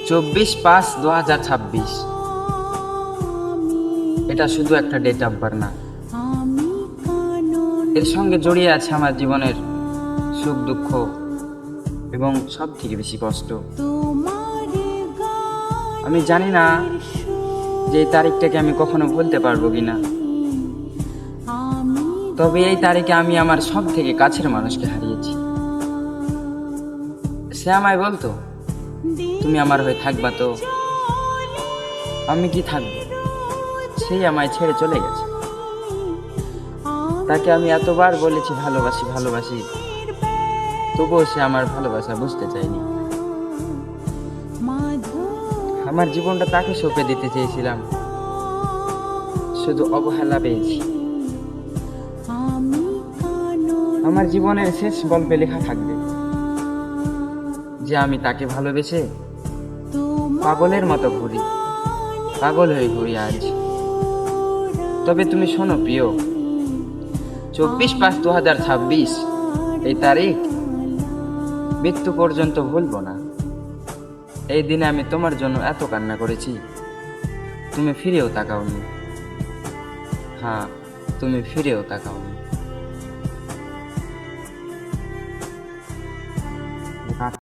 24/5/2026। এটা শুধু একটা ডেট অফ বার্থ না, এর সঙ্গে জড়িয়ে আছে আমার জীবনের সুখ দুঃখ এবং সব থেকে বেশি কষ্ট। আমি জানি না যে এই তারিখটাকে আমি কখনো ভুলতে পারবো কিনা, তবে এই তারিখে আমি আমার সব থেকে কাছের মানুষকে হারিয়েছি। সে আমায় বলতো, তুমি আমার হয়ে থাকবা তো? আমি কি থাকবো? সেই আমায় ছেড়ে চলে গেছে। তাকে আমি এতবার বলেছি ভালোবাসি ভালোবাসি, তবুও সে আমার ভালোবাসা বুঝতে চায়নি। আমার জীবনটা তাকে সঁপে দিতে চেয়েছিলাম, শুধু অবহেলা পেয়েছি। আমার জীবনের শেষ গল্পে লেখা থাকবে যে আমি তাকে ভালোবেসে পাগলের মতো ঘুরি, পাগল হয়ে ঘুরি আজ। তবে তুমি শোনো প্রিয়, 24/5/2026 এই তারিখ মৃত্যু পর্যন্ত ভুলবো না। এই দিনে আমি তোমার জন্য এত কান্না করেছি, তুমি ফিরেও তাকাওনি। হ্যাঁ, তুমি ফিরেও তাকাওনি।